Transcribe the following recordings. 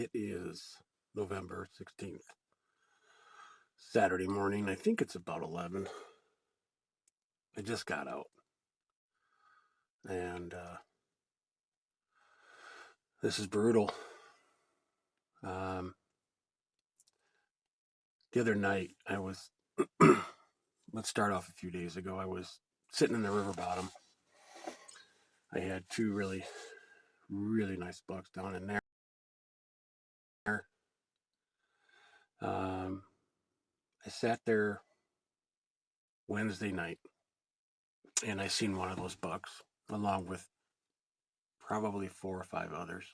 It is November 16th, Saturday morning. I think it's about 11. I just got out. And this is brutal. The other night, I was, let's start off a few days ago. I was sitting in the river bottom. I had two really, really nice bucks down in there. I sat there Wednesday night and I seen one of those bucks along with probably 4 or 5 others.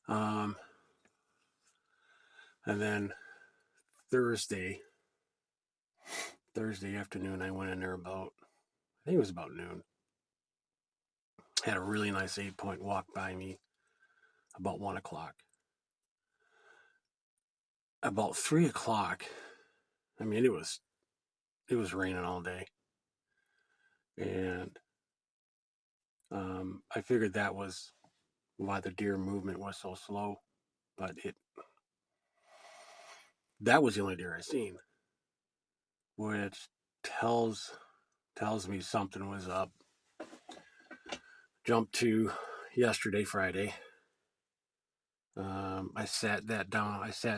Um, and then Thursday afternoon, I went in there about, I think it was about noon. Had a really nice 8-point walk by me about 1 o'clock. About 3 o'clock, I mean, it was raining all day. And I figured that was why the deer movement was so slow. But that was the only deer I seen, which tells me something was up. Jump to yesterday, Friday. I sat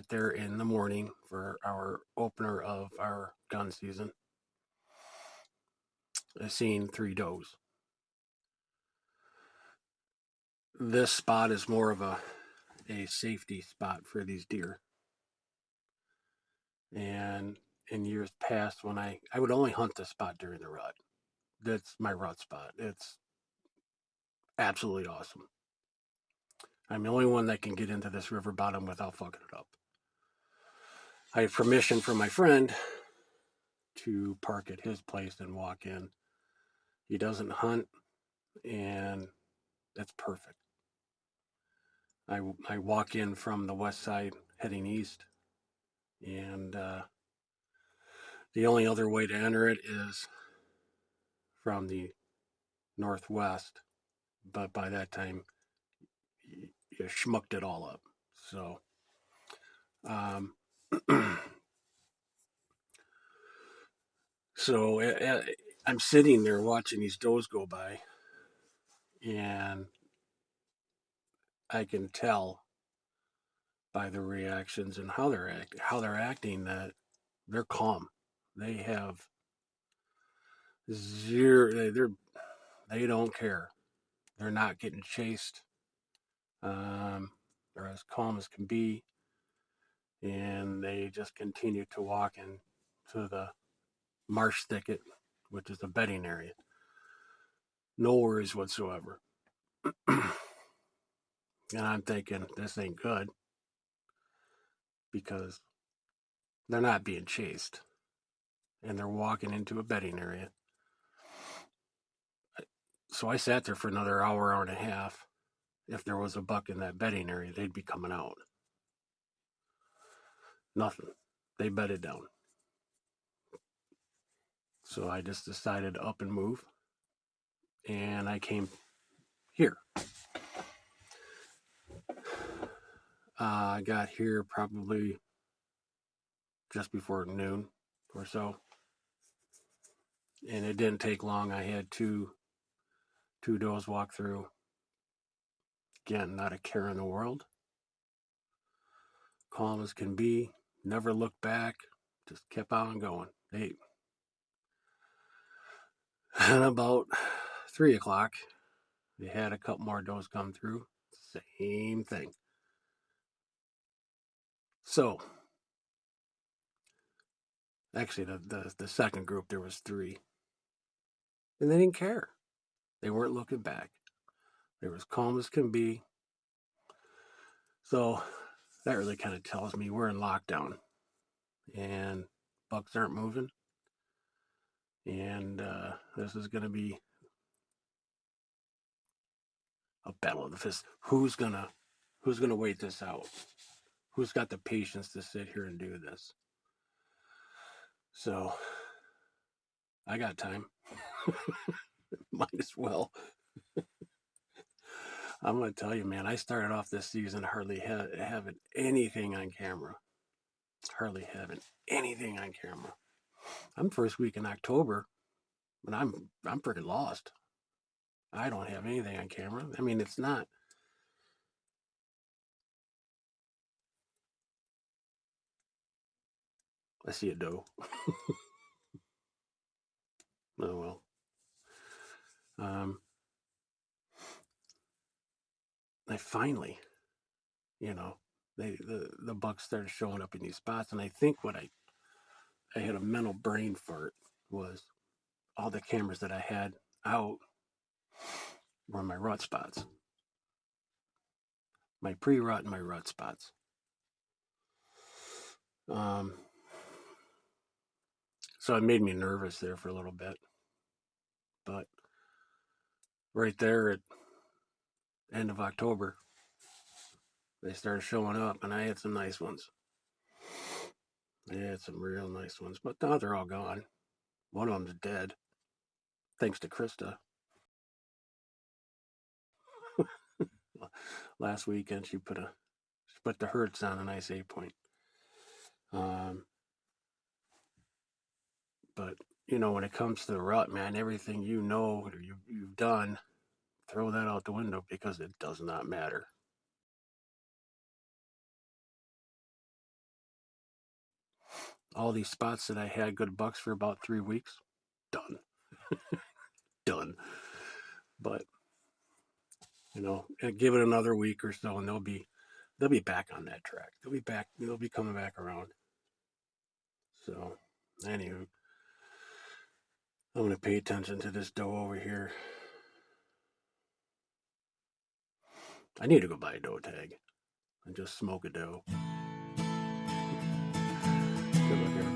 there in the morning for our opener of our gun season. I seen 3 does. This spot is more of a safety spot for these deer. And in years past, when I would only hunt this spot during the rut. That's my rut spot. It's absolutely awesome. I'm the only one that can get into this river bottom without fucking it up. I have permission from my friend to park at his place and walk in. He doesn't hunt, and that's perfect. I walk in from the west side heading east, and the only other way to enter it is from the northwest, but by that time you schmucked it all up. So so I'm sitting there watching these does go by, and I can tell by their reactions and how they're acting that they're calm. They have zero. They don't care. They're not getting chased. They're as calm as can be, and they just continue to walk into the marsh thicket, which is the bedding area. No worries whatsoever. And I'm thinking, this ain't good, because they're not being chased, and they're walking into a bedding area. So I sat there for another hour and a half. If there was a buck in that bedding area, they'd be coming out. Nothing. They bedded down. So I just decided to up and move, and I came here. I got here probably just before noon or so, and it didn't take long. I had two does walk through. Again, not a care in the world. Calm as can be. Never looked back. Just kept on going. And about 3 o'clock, they had a couple more does come through. Same thing. So actually, the second group, there was 3, and they didn't care. They weren't looking back. They were as calm as can be. So that really kind of tells me we're in lockdown, and bucks aren't moving, and this is going to be a battle of the fists. Who's gonna wait this out? Who's got the patience to sit here and do this? So I got time. Might as well. I'm gonna tell you, man. I started off this season hardly having anything on camera. Hardly having anything on camera. I'm first week in October, and I'm pretty lost. I don't have anything on camera. I mean, it's not. I see a doe. Oh well. I finally, the bucks started showing up in these spots, and I think what I had a mental brain fart was all the cameras that I had out were my rut spots, my pre-rut and my rut spots. So it made me nervous there for a little bit, but right there at end of October, they started showing up, and I had some nice ones. I had some real nice ones, but now they're all gone. One of them's dead, thanks to Krista. Last weekend, she put the Hertz on a nice 8-point. But when it comes to the rut, man, everything or you've done, throw that out the window because it does not matter. All these spots that I had good bucks for about 3 weeks, done. Done. But give it another week or so, and they'll be back on that track. They'll be back. They'll be coming back around. So, anywho, I'm gonna pay attention to this doe over here. I need to go buy a doe tag and just smoke a doe. Good luck, everybody.